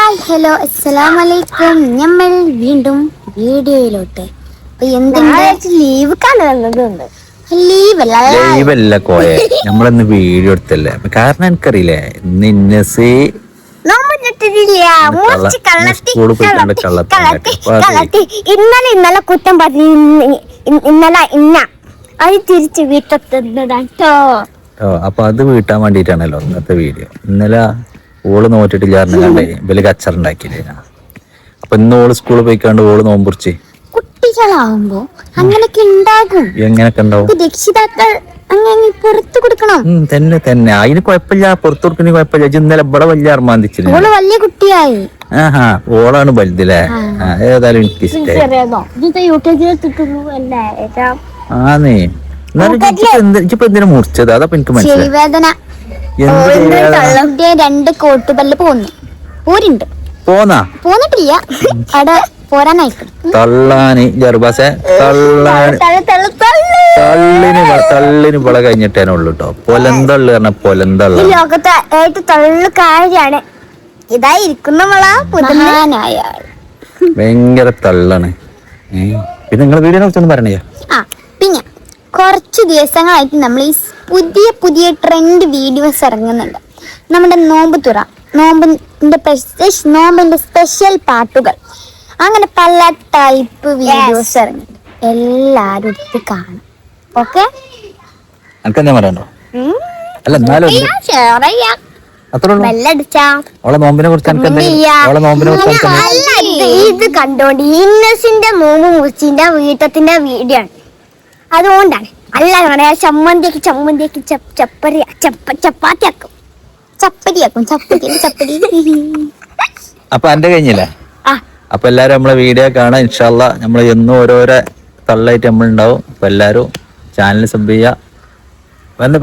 Hi hello അസ്സലാമലൈക്കും. നമ്മൾ വീണ്ടും വീഡിയോയിലോട്ട്. ലീവല്ല കോയെ, നമ്മളന്ന് വീഡിയോ എടുത്തല്ലേ. കാരണം എനിക്കറിയില്ലേ ഇന്നലെ കുറ്റം പറഞ്ഞു. ഇന്നലെ അത് തിരിച്ച് വീട്ടെത്തുന്നതാട്ടോ. അപ്പൊ അത് വീട്ടാൻ വേണ്ടിട്ടാണല്ലോ ഇന്നത്തെ വീഡിയോ. ഇന്നലെ ഓള് നോറ്റിട്ടില്ലായിരുന്നു കണ്ടേ ഇവല് കച്ചറുണ്ടാക്കിയില്ലേ. അപ്പൊ ഇന്ന് ഓള് സ്കൂളിൽ പോയിക്കാണ്ട് ഓള് നോമ്പുറിച്ച്. കുട്ടികളാവുമ്പോ അങ്ങനൊക്കെ ഉണ്ടാകും. എങ്ങനൊക്കെ ഉണ്ടാവും? രക്ഷിതാക്കൾ അങ്ങനെ പുറത്തു കൊടുക്കണം. തന്നെ തന്നെ അതിന് കുഴപ്പമില്ല, പുറത്തു കൊടുക്കുന്ന കുഴപ്പമില്ല. ഇന്നലെ ഇവിടെ വലിയ അർമാന്തിച്ചില്ല. ഓള് വലിയ കുട്ടിയായി. ആഹാ, ഓളാണ് വലുതല്ലേ. ഏതായാലും എനിക്ക് ഇഷ്ടമായി. ആന്നേ, ഇപ്പൊ എന്തിനാ മുറിച്ചത്? അതപ്പൊ എനിക്ക് മനസ്സിലായി. രണ്ട് കോട്ടുപല്ല് പോരുണ്ട്. പോന്നിട്ടില്ല, അവിടെ പോരാനായിട്ട്. തള്ളാന് ജർബാസെ തള്ളിന് ഇവിടെ കഴിഞ്ഞിട്ടേനുള്ളൂ കേട്ടോ. പൊലന്തള്ളു പറഞ്ഞ പൊലന്തള്ള ലോകത്തെ ഏറ്റവും തള്ളു കാര്യമാണ്. ഇതായിരിക്കുന്ന ഭയങ്കര തള്ളാണ്. പിന്നെ നിങ്ങളെ വീടിനെ കുറിച്ചൊന്നും പറയണേ. പിന്നെ കുറച്ച് ദിവസങ്ങളായിട്ട് നമ്മൾ ഈ പുതിയ ട്രെൻഡ് വീഡിയോസ് ഇറങ്ങുന്നുണ്ട്. നമ്മുടെ നോമ്പ് തുറ, നോമ്പിന്റെ സ്പെഷ്യൽ പാട്ടുകൾ, അങ്ങനെ പല ടൈപ്പ് വീഡിയോസ് ഇറങ്ങുന്നുണ്ട്. എല്ലാരും എടുത്ത് കാണും. ഓക്കെ, അല്ല എന്നാലും ഇത് കണ്ടോണ്ട് ഇന്നസിന്റെ മൂന്ന് മുറിച്ചിന്റെ വീട്ടത്തിന്റെ വീഡിയോ ആണ്. അതുകൊണ്ടാണ്. അല്ല പറയാ ചമ്മന്തിയാക്കി ചപ്പാത്തിയാക്കും. ചപ്പടി. അപ്പൊ എന്റെ കഴിഞ്ഞില്ലേ? അപ്പൊ എല്ലാരും നമ്മളെ വീഡിയോ കാണാം. ഇൻഷാ അല്ലാ നമ്മൾ എന്നും ഓരോരോ തള്ളായിട്ട് നമ്മളുണ്ടാവും. അപ്പൊ എല്ലാരും ചാനൽ സബ് ചെയ്യാ.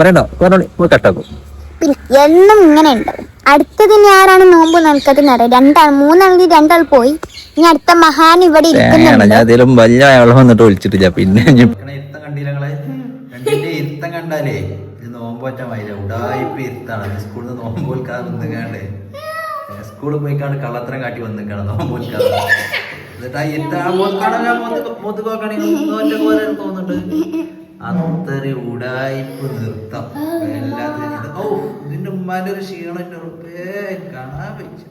പറയണ്ടോ? പോയി കട്ടാക്കും. പിന്നെ എന്നും ഇങ്ങനെ ഉണ്ടാവും. അടുത്തതിന് ആരാണ് നോമ്പ് നോക്കതെന്ന് അറിയാം. മൂന്നാണെങ്കിൽ രണ്ടാൾ പോയി. ഇനി അടുത്ത മഹാൻ ഇവിടെ ഇരിക്കുന്നുണ്ട്. ഞാൻ അതിലും വലിയ അയാൾ വന്നിട്ട് വിളിച്ചിട്ടില്ല. പിന്നെ കണ്ടാലേ സ്കൂളിൽ നോമ്പ് പോൽക്കാതെ വന്നിക്കാണ്ട് സ്കൂളിൽ പോയിക്കാണ്ട് കള്ളത്തരം കാട്ടി വന്നിക്കാണ് നോമ്പ് പോൽക്കാതെ. തോന്നുന്നുണ്ട് അത്ര ഉടായ്പ നൃത്തം എല്ലാത്തിനും. ഇതിന്റെ ഉമ്മാന്റെ ഒരു ക്ഷീണം കാണാൻ പറ്റും.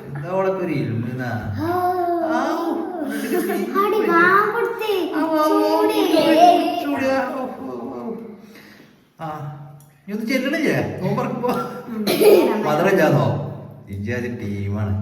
എന്താ അവളൊക്കെ ഒരു ഇൽമുന്ന ചെല്ലണില്ലേ നോമ്പറക്കുമ്പോ മധുരമില്ലാന്നോ? ഇജാതി ടീമാണ്.